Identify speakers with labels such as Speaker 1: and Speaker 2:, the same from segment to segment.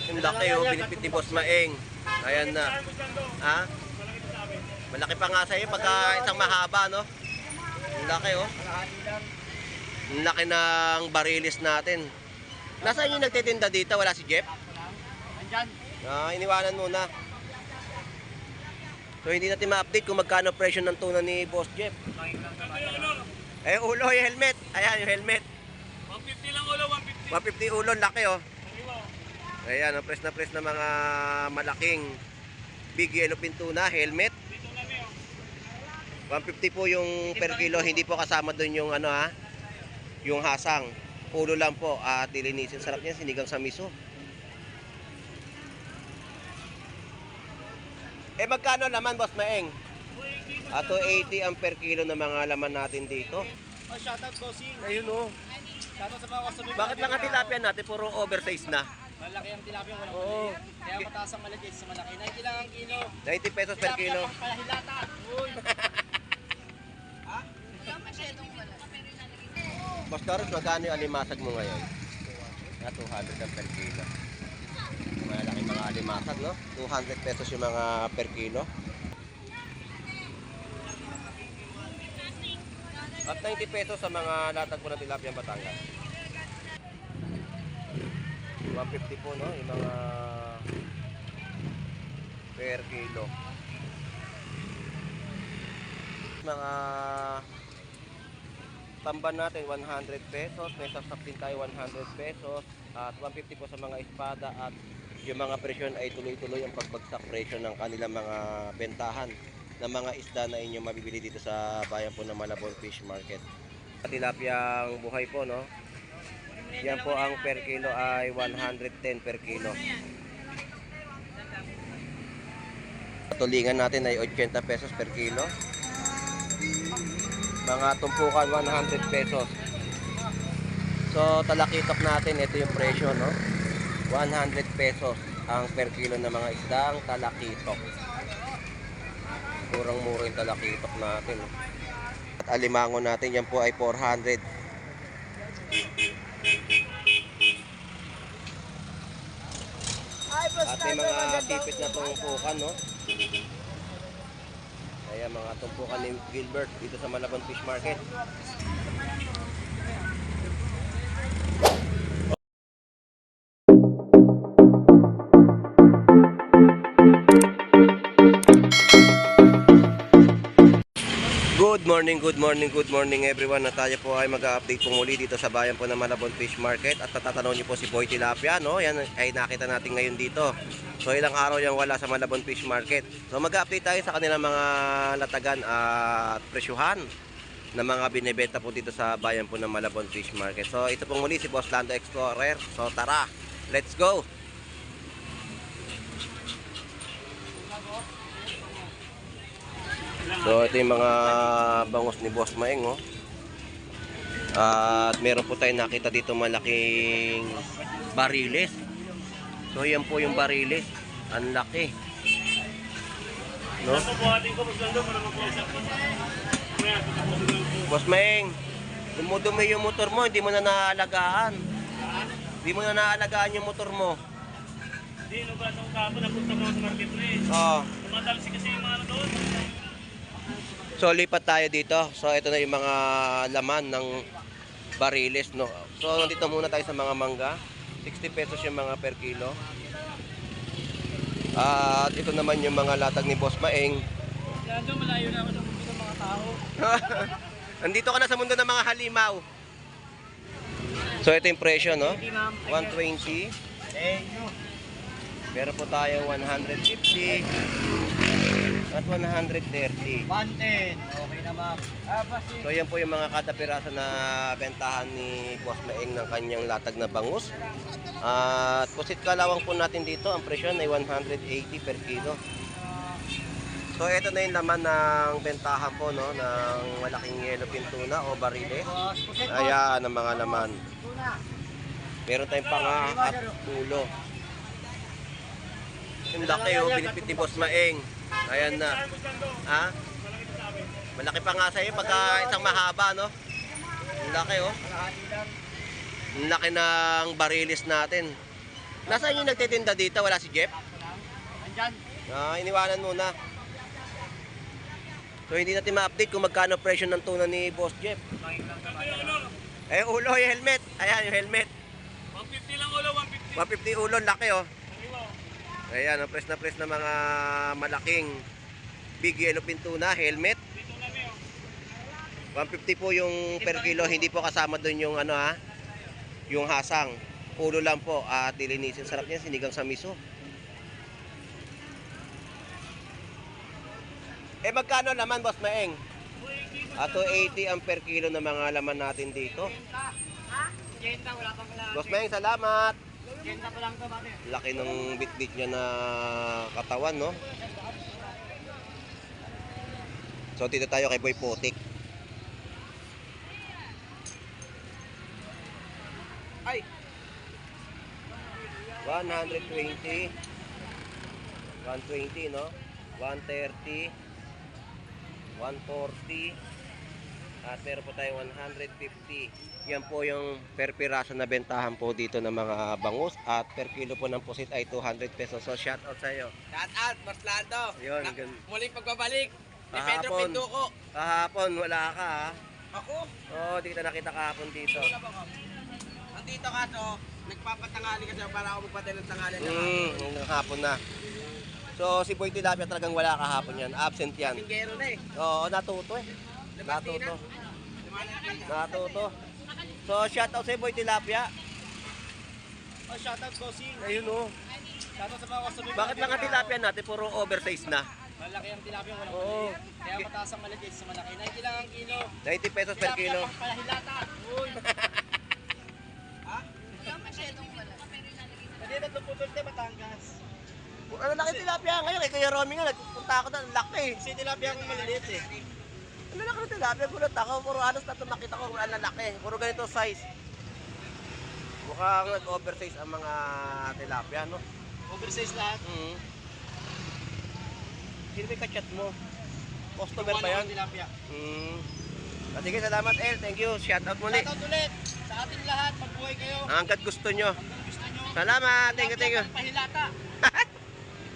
Speaker 1: Yung laki oh, binipit ni Boss Maeng. Ayan na. Ha? Malaki pa nga sa'yo pagka isang mahaba, no? Yung laki oh. Yung laki ng barilis natin. Nasaan yung nagtitinda dito? Wala si Jeff?
Speaker 2: Andyan.
Speaker 1: Iniwanan muna. So hindi natin ma-update kung magkano presyo ng tuna ni Boss Jeff. Eh ulo, yung helmet. Ayan yung helmet.
Speaker 2: 150 lang ulo, 150.
Speaker 1: 150 ulo, laki oh. Ayan, ang press na mga malaking big yellowfin tuna, helmet. 150 po yung per kilo, hindi po kasama doon yung ano ha, yung hasang. Ulo lang po at dilinisin. Sarap niyan, sinigang sa miso. Eh magkano laman, Boss Maeng? 280 ang per kilo ng mga laman natin dito.
Speaker 2: Oh, shoutout bossing.
Speaker 1: Ayun oh.
Speaker 2: Shoutout sa mga customer.
Speaker 1: Bakit lang ang tilapia natin puro oversize na?
Speaker 2: Malaki ang tilapia, walang
Speaker 1: Oo.
Speaker 2: maliit. Kaya mataas ang malaki sa malaki. 90 lang ang kilo.
Speaker 1: 90 pesos per kilo.
Speaker 2: Tilapia pang palahilata. Uy.
Speaker 1: Boss Carlos, magkano yung alimasag mo ngayon? 200 ang per kilo. Malaki mga alimasag, no? 200 pesos yung mga per kilo. At 90 pesos sa mga latag po ng tilapia Batangas. 150 po, no? Yung mga per kilo. Mga tamban natin 100 pesos, may sasap din tayo 100 pesos at 150 po sa mga espada at yung mga presyon ay tuloy-tuloy ang pagbagsak presyo ng kanilang mga bentahan ng mga isda na inyong mabibili dito sa bayan po ng Malabon Fish Market. Tilapyang buhay po, no? Yan po ang per kilo ay 110 per kilo. Tulingan natin ay 80 pesos per kilo. Mga tumpukan 100 pesos. So talakitok natin, ito yung presyo, no? 100 pesos ang per kilo ng mga isdang talakitok. Murang-mura yung talakitok natin, no? At alimango natin, yan po ay 400. At may mga tipit na tumpukan, no? Ayan, mga tumpukan ni Gilbert dito sa Malabon Fish Market. Good morning everyone. Na tayo po ay mag-update po muli dito sa bayan po ng Malabon Fish Market. At tatanong niyo po si Boy Tilapia, no? Yan ay nakita natin ngayon dito. So ilang araw yung wala sa Malabon Fish Market. So mag-update tayo sa kanilang mga latagan at presyuhan na mga binibenta po dito sa bayan po ng Malabon Fish Market. So ito po muli si Boss Lando Explorer. So tara, let's go! So ito yung mga bangos ni Boss Maeng, oh. At meron po tayong nakita dito malaking bariles. So yan po yung bariles. Ang laki, no? Boss Maeng, dumudumi yung motor mo, hindi mo na naalagaan. Hindi mo na naalagaan yung motor mo.
Speaker 2: Hindi, no ba? Sa kapon, napunta mo sa market na eh.
Speaker 1: Oo.
Speaker 2: Tumatalsik kasi yung mga ano doon.
Speaker 1: So lipat tayo dito. So ito na yung mga laman ng bariles, no. So nandito muna tayo sa mga mangga. 60 pesos yung mga per kilo. At ito naman yung mga latag ni Boss Maeng.
Speaker 2: Kaya doon, malayo na ako sa mundo ng mga tao.
Speaker 1: Nandito ka na sa mundo ng mga halimaw. So ito yung presyo, no. 120. Meron po tayo 150 at 130.
Speaker 2: 110. Okay na, ma'am.
Speaker 1: So yan po yung mga kada piraso na bentahan ni Boss Maeng ng kanyang latag na bangus. At pusit kalawang po natin dito, ang presyo ay 180 per kilo. So ito na yung laman ng bentahan po, no, ng malaking yellowfin tuna o bariles. Ayan ang mga laman. Meron tayong panga at ulo. Yung laki oh, binipit ni Boss Maeng. Ayan na. Ha? Malaki pa nga sa'yo pagka isang mahaba, no? Ang laki oh. Ang laki ng bariles natin. Nasaan yung nagtitinda dito? Wala si Jeff?
Speaker 2: Andyan.
Speaker 1: Iniwanan muna. So hindi natin ma-update kung magkano presyo ng tuna ni Boss Jeff. Eh ulo, yung helmet. Ayan yung helmet.
Speaker 2: 150 lang ulo, 150.
Speaker 1: 150 ulo, laki oh. Ayan, press na mga malaking big yellowfin tuna, helmet.
Speaker 2: Dito na niyo.
Speaker 1: 150 po yung per kilo, hindi po kasama doon yung ano ha, yung hasang. Ulo lang po at dilinisin. Sarap niyan, sinigang sa miso. Eh magkano laman, Boss Maeng? 280 ang per kilo ng mga laman natin dito.
Speaker 2: Ha? 80, wala pang kalahati.
Speaker 1: Boss Maeng, salamat.
Speaker 2: 80 pa lang to, bakit?
Speaker 1: Laki ng bitbit niya na katawan, no? So dito tayo kay Boy Putik. Ay! 120 120, no? 130 140 at meron po tayo 150. Yan po yung per piraso na bentahan po dito ng mga bangus at per kilo po ng pusit ay 200 pesos. So shout out sa iyo.
Speaker 3: Shout out, Boss Lando.
Speaker 1: Yun,
Speaker 3: Muling pagbabalik ni Pedro
Speaker 1: Kahapon.
Speaker 3: Pinduko.
Speaker 1: Kahapon wala ka ha.
Speaker 3: Ako?
Speaker 1: Oo, di kita nakita kahapon dito.
Speaker 3: Nandito ka so, nagpapatangali kasi para ako magpatay ng tangali ng
Speaker 1: Ng hapon na. So si Boy Tilapia talagang wala kahapon yan. Absent yan.
Speaker 3: Tingero na eh.
Speaker 1: Oo, natuto eh. Natuto. Natuto. So shout out sa Boy Tilapia.
Speaker 2: Oh, shoutout bossing.
Speaker 1: Ayun oh.
Speaker 2: Shoutout sa mga customer.
Speaker 1: Bakit mga tilapia natin puro oversize na?
Speaker 2: Malaki ang tilapia, walang
Speaker 1: Oo.
Speaker 2: maliit. Kaya mataas ang maliit sa malaki. 90 lang ang kilo.
Speaker 1: 90 pesos per kilo.
Speaker 2: Tilapia pang palahilata. Uy. Pwede na ito putol tayo, Batangas.
Speaker 1: Ano laki tilapia ngayon? Kay Kuya Romy nga, nagpunta ako doon. Laki.
Speaker 2: Kasi tilapia akong maliliit eh.
Speaker 1: Ano laki ng tilapia? Gulat ako. Puro anos na ito makita ko kung ano laki. Puro ganito size. Mukhang nag-oversize ang mga tilapia, no?
Speaker 2: Oversize lahat.
Speaker 1: Sino may kachat mo? Customer
Speaker 2: Kung
Speaker 1: ba
Speaker 2: ano
Speaker 1: yan?
Speaker 2: ang tilapia.
Speaker 1: Sige, salamat El. Thank you. Shout out muli.
Speaker 2: Shoutout ulit sa ating lahat. Magbuhay kayo.
Speaker 1: Hanggat gusto nyo.
Speaker 2: Kung gusto nyo.
Speaker 1: Salamat. Thank you, thank you.
Speaker 2: Tilapia pang pahilata.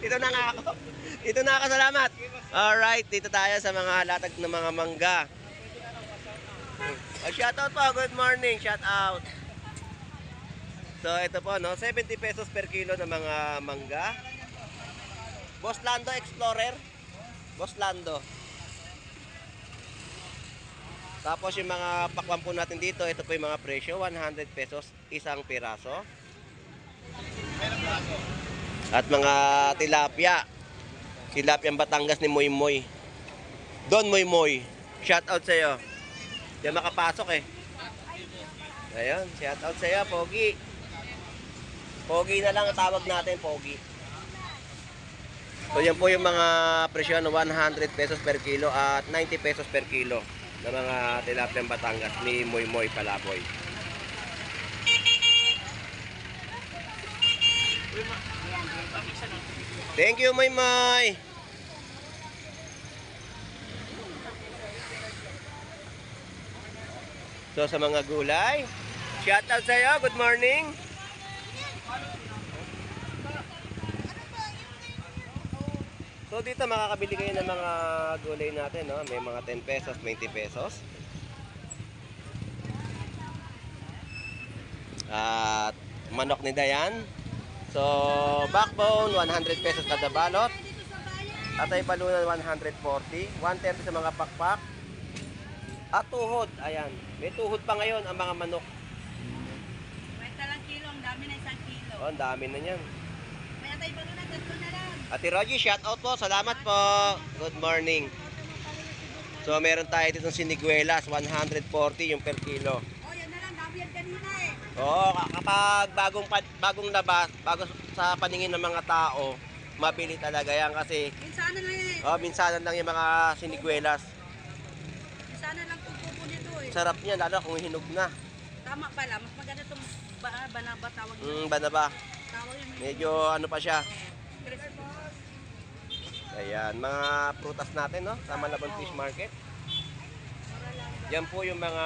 Speaker 1: Dito na nga ako. Dito na ako, salamat. Alright, dito tayo sa mga latag ng mga mangga. Shout out po, good morning, shout out. So ito po, no, 70 pesos per kilo ng mga mangga. Boss Lando Explorer. Boss Lando. Tapos yung mga pakwan po natin dito, ito po yung mga presyo, 100 pesos isang piraso. At mga tilapia. Tilapiang Batangas ni Moy Moy. Don Moy Moy. Shout out sa iyo. Di makapasok eh. Ayun, shout out sa iyo, Pogi. Pogi na lang ang tawag natin, Pogi. So yan po yung mga presyo ng 100 pesos per kilo at 90 pesos per kilo ng mga tilapiang Batangas ni Moy Moy Palaboy. Thank you, Moy Moy. So sa mga gulay, shout out sa iyo, good morning. So dito makakabili kayo ng mga gulay natin, no? May mga 10 pesos, 20 pesos. At manok ni Dayan. So backbone 100 pesos kada balot. Atay balunan 140, 130 sa mga pakpak. At tuhod, ayan. May tuhod pa ngayon ang mga manok.
Speaker 4: 20 lang kilo, ang dami na 1 kilo.
Speaker 1: Oh, ang dami na niyan.
Speaker 4: May atay ba na, 3 na lang.
Speaker 1: Ate Rogie, shout out po. Salamat po. Good morning. So meron tayo dito siniguelas, 140 yung per kilo.
Speaker 4: Oh, yan na lang, dami yan kanina eh.
Speaker 1: Oo, kapag bagong labas, bago sa paningin ng mga tao, mabili talaga yan kasi
Speaker 4: Minsanan lang eh.
Speaker 1: minsanan lang yung mga siniguelas.
Speaker 4: Minsanan lang tutubo nito eh.
Speaker 1: Sarap niya, lalo kung hinog na.
Speaker 4: Tama pala, mas maganda itong banaba tawag yun.
Speaker 1: Ba na ba?
Speaker 4: Tawag yun.
Speaker 1: Medyo ano pa siya.
Speaker 4: Crispy.
Speaker 1: Ayan, mga prutas natin, no? Sa Malabon Fish Market. Yan po yung mga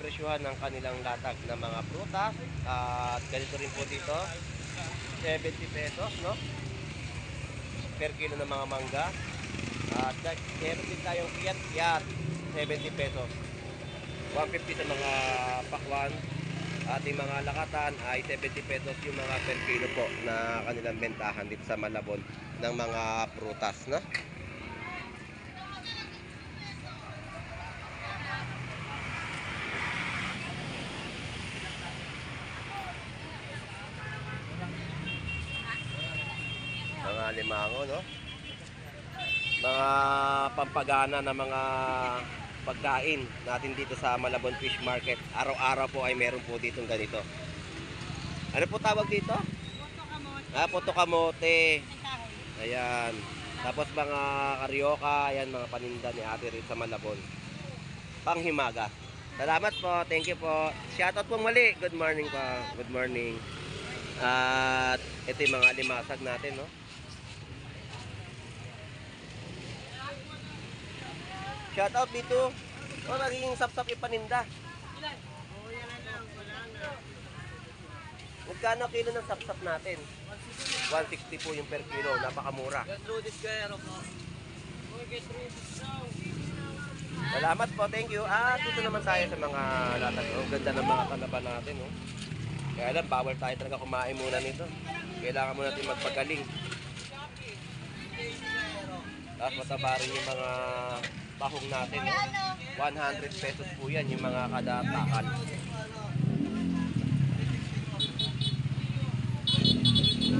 Speaker 1: presyuhan ng kanilang latag ng mga prutas. At ganito rin po dito. 70 pesos, no? Per kilo ng mga mangga. At meron din tayong kiyat-kiyat, 70 pesos. 150 sa mga pakwan. Ating mga lakatan ay 70 pesos yung mga per kilo po na kanilang bentahan dito sa Malabon ng mga prutas, no? Mga limango, no? Mga pampagana na mga pagkain natin dito sa Malabon Fish Market. Araw-araw po ay meron po ditong ganito. Ano po tawag dito? Puto kamote. Ayan. Tapos mga karyoka, ayan mga paninda ni ate rin sa Malabon. Panghimaga. Salamat po, thank you po. Shoutout po muli. Good morning po. Good morning. At ito yung mga limasag natin, no? Shoutout dito. Oh, naging sapsap yung paninda. Magkano kilo ng sapsap natin? 160 po yung per kilo. Napakamura. Salamat po. Thank you. Dito naman tayo sa mga latag. Ang ganda ng mga kanaban natin. Oh. Kaya lang, bawal tayo talaga kumain muna nito. Kailangan muna natin magpagaling. Tapos mataba rin yung mga tahong natin. Oh. 100 pesos po yan yung mga kadatakan.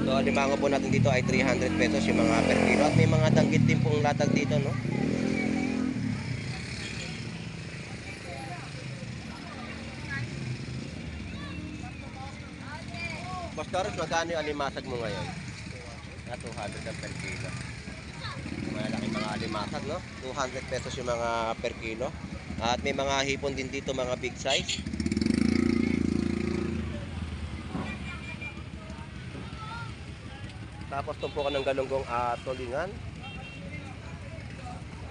Speaker 1: So, limango po natin dito ay 300 pesos yung mga per kilo. At may mga danggit din pong latag dito, no? Boss Doris, magkano yung alimasag mo ngayon? 200 ang per kilo. Malaki mga alimasag, no? 200 pesos yung mga per kilo. At may mga hipon din dito, mga big size. Tapos tumpukan ng galunggong at tulingan.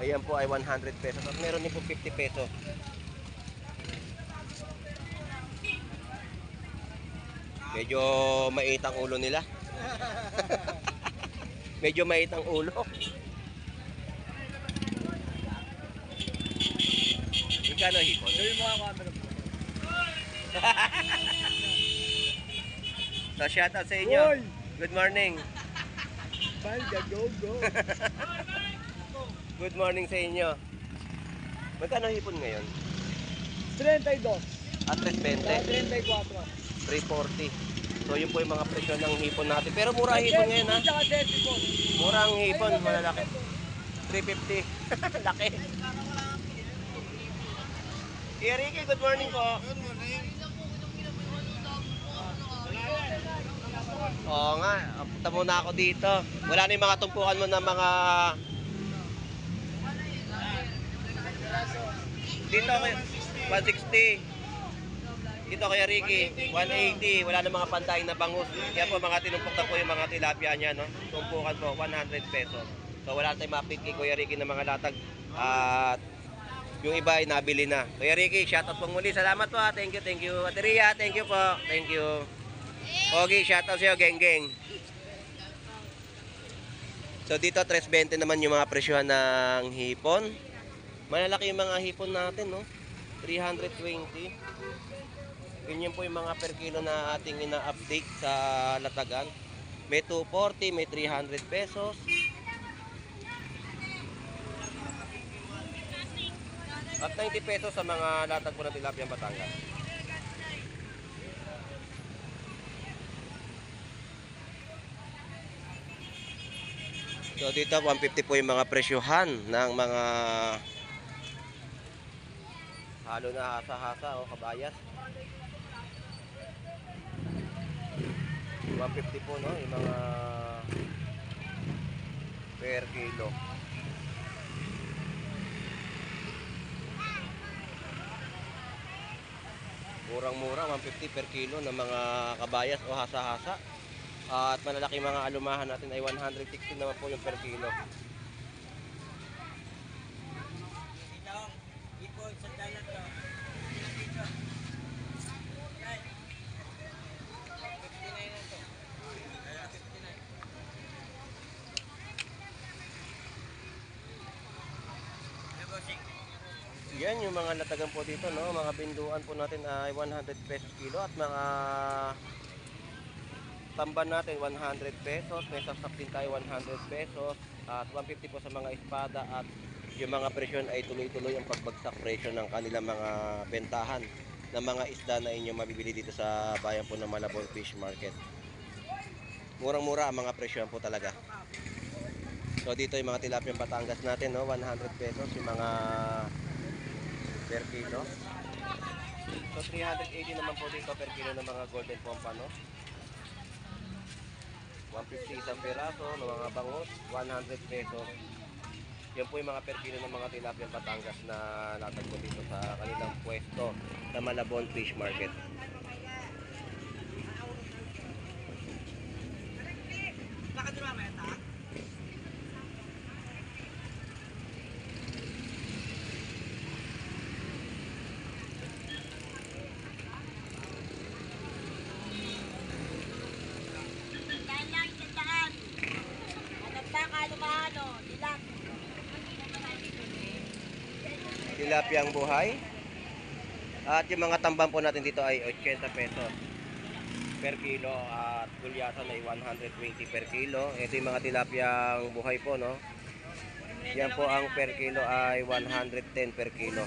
Speaker 1: Ayan po ay 100 pesos. At meron din po 50 pesos. Medyo mait ang ulo nila. Medyo mait ang ulo. Magkano hipon?
Speaker 2: Gawin mo ako camera po.
Speaker 1: So shout out sa inyo.
Speaker 2: Hoy!
Speaker 1: Good morning.
Speaker 2: Banda, go, go.
Speaker 1: Good morning sa inyo. Magkano hipon ngayon?
Speaker 2: 32.
Speaker 1: At 320.
Speaker 2: 34.
Speaker 1: 340. So yun po yung mga presyo ng hipon natin. Pero mura ang hipon ngayon, ha? Mura ang hipon, malalaki. 350. Laki. Kuya Ricky, good morning po. Good morning. Oo nga, punta muna ako dito. Wala na yung mga tumpukan mo ng mga... Dito, 160. Dito kaya Ricky, 180. Wala na mga pantay na bangus. Yan po mga tinumpok na po yung mga tilapia niya, no? Tumpukan po, 100 pesos. So wala tayong mapit kay Kuya Ricky ng mga latag. At yung iba ay nabili na. Kuya Ricky, shoutout po muli. Salamat po, ha. Thank you, thank you. Ate Ria, thank you po. Thank you. Pogi, shoutout sa'yo, geng geng. So dito, 320 naman yung mga presyohan ng hipon. Malalaki yung mga hipon natin, no? 320. Ganyan po yung mga per kilo na ating ina-update sa latagan. May 240, may 300 pesos. At 90 pesos sa mga latag po ng tilapia Batangas. So dito 150 po yung mga presyohan ng mga halo na hasa-hasa o kabayas. 150 po, no, yung mga per kilo. Murang-mura, 150 per kilo ng mga kabayas o hasa-hasa. At malalaki mga alumahan natin ay 160 naman po yung per kilo.
Speaker 3: Ipon sa dalat to.
Speaker 1: Yan yung mga latagan po dito, no? Mga binduan po natin ay 100 pesos kilo at mga tamban natin 100 pesos, may sasap din tayo 100 pesos at 150 po sa mga espada at yung mga presyon ay tuloy-tuloy ang pagbagsak presyo ng kanilang mga bentahan ng mga isda na inyong mabibili dito sa bayan po ng Malabon Fish Market. Murang-mura ang mga presyon po talaga. So dito yung mga tilapia Batangas natin, no? 100 pesos yung mga per kilo. So 380 naman po dito per kilo ng mga golden pompano. 150 isang piraso ng mga bangus, 100 pesos. Yan po yung mga per kilo ng mga tilapia Batangas na natagpo dito sa kanilang pwesto sa Malabon Fish Market. Tilapia ang buhay. At yung mga tambang po natin dito ay 80 pesos per kilo at gulyasan ay 120 per kilo. Ito yung mga tilapia ang buhay po, no? Yan po ang per kilo ay 110 per kilo.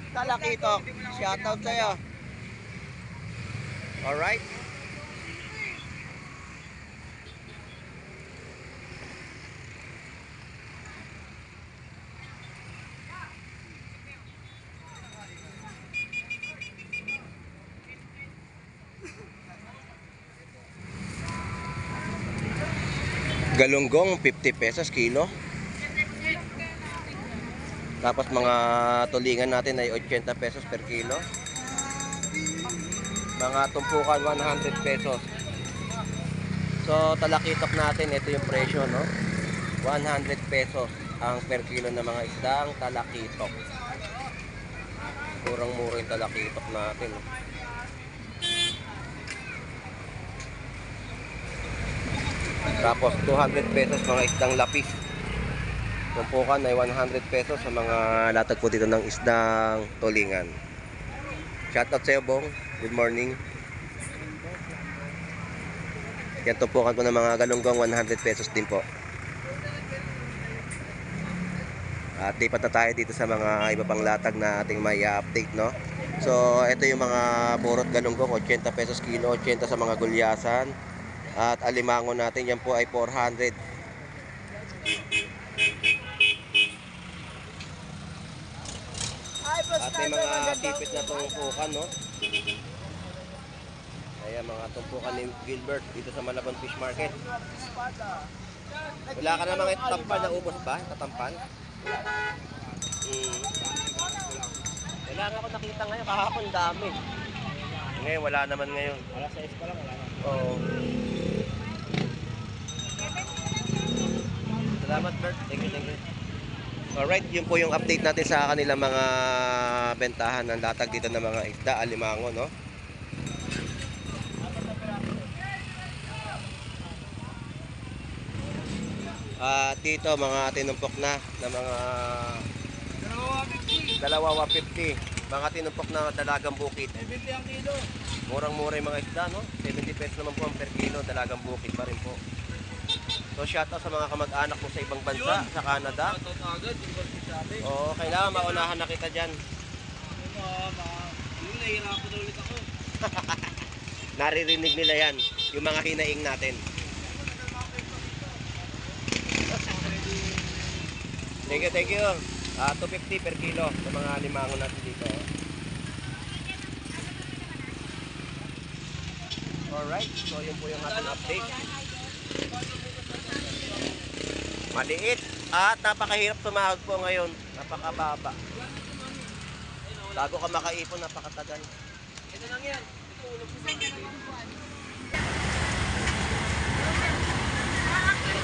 Speaker 1: Talakitok, shoutout sa'yo. Alright. Galunggong 50 pesos kilo. Tapos mga tulingan natin ay 80 pesos per kilo. Mga tumpukan 100 pesos. So talakitok natin, ito yung presyo, no? 100 pesos ang per kilo ng mga isdang talakitok. Murang-mura yung talakitok natin, no? Tapos 200 pesos mga isdang lapis. Tumpukan ay 100 pesos sa mga latag po dito ng isdang tulingan. Shoutout sa'yo, Bong. Good morning. Yan, tumpukan po ng mga galunggong 100 pesos din po. At lipat na tayo dito sa mga iba pang latag na ating may update, no? So, ito yung mga burot galunggong, 80 pesos kilo, 80 sa mga gulyasan. At alimango natin, yan po ay 400. At may mga tipid na tumpukan, no? Ayan, mga tumpukan ni Gilbert dito sa Malabon Fish Market. Wala ka namang tampan na ubos ba? Katampan? Wala nga ako nakita ngayon, kahapon dami. Ngayon, wala naman ngayon.
Speaker 2: Alas 6 pa lang, wala na.
Speaker 1: Oo. Salamat, Bert. Thank you, thank you. Alright, yun po yung update natin sa kanilang mga bentahan ng latag dito ng mga isda, alimango, no? Dito, mga tinumpok na mga dalawa 150. Mga tinumpok na dalagang bukid.
Speaker 2: 70 ang kilo.
Speaker 1: Murang-mura yung mga isda, no? 70 pesos naman po ang per kilo, dalagang bukid pa rin po. So shoutout sa mga kamag-anak mo sa ibang bansa, sa Canada.
Speaker 2: Agad, yung ba sabi?
Speaker 1: Oo, kailangan maunahan na kita dyan.
Speaker 2: Yung nahihirapan ulit ako.
Speaker 1: Naririnig nila yan, yung mga hinaing natin. Thank you, thank you. 250 per kilo sa mga limango natin dito. Alright, so yun po yung ating update. Maliit at napakahirap tumahod po ngayon. Napakababa. Bago ka makaipon, napakatagal.
Speaker 2: Ito lang yan. Ito ulog sa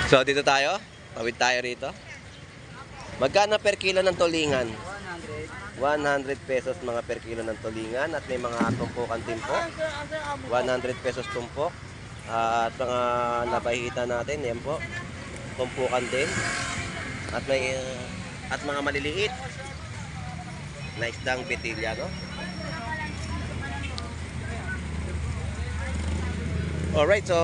Speaker 1: So dito tayo, tawid tayo rito. Magkano per kilo ng tulingan?
Speaker 3: 100.
Speaker 1: 100 pesos mga per kilo ng tulingan at may mga tumpukan din po. 100 pesos tumpok. At mga napahita natin, yan po. Tumpukan din. At may at mga maliliit na isdang betilya, no? Alright, so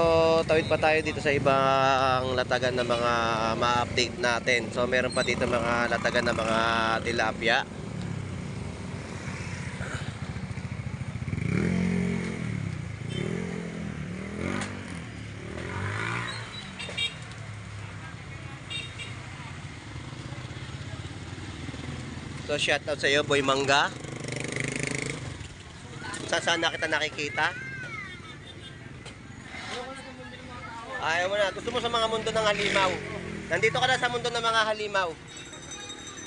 Speaker 1: tawid pa tayo dito sa ibang latagan na mga ma-update natin. So meron pa dito mga latagan na mga tilapia. So shout out sa iyo, Boy Mangga. Saan na kita nakikita? Ayaw mo na. Gusto mo sa mga mundo ng halimaw. Nandito ka na sa mundo ng mga halimaw.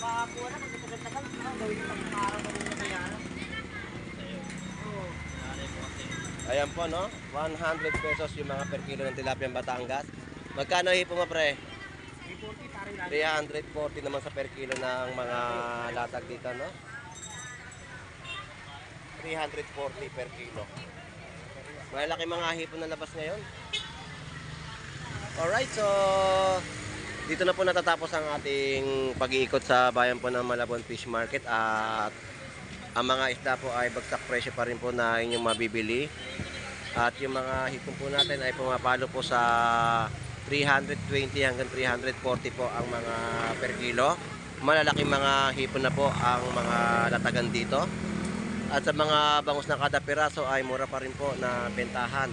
Speaker 4: Makakuha na kasi tagal-tagal. Gawin yung pang-araw na rin na bayaran.
Speaker 1: Ayan po, no? 100 pesos yung mga per kilo ng tilapia Batangas. Magkano hipo mo, pre? 340 naman sa per kilo ng mga latag dito, no? 340 per kilo. Malaki mga hipon na labas ngayon. Alright, so dito na po natatapos ang ating pag-iikot sa bayan po ng Malabon Fish Market at ang mga isda po ay bagsak presyo pa rin po na inyong mabibili. At yung mga hipon po natin ay pumapalo po sa 320 hanggang 340 po ang mga per kilo. Malalaking mga hipon na po ang mga latagan dito. At sa mga bangus ng kada piraso ay mura pa rin po na bentahan.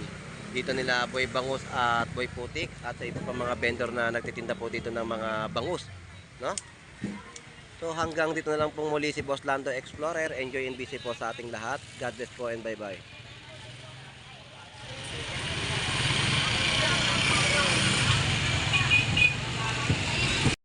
Speaker 1: Dito nila Boy Bangus at Boy Putik at sa iba pa mga vendor na nagtitinda po dito ng mga bangus, no? So hanggang dito na lang pong muli si Boss Lando Explorer. Enjoy and busy po sa ating lahat. God bless po and bye-bye.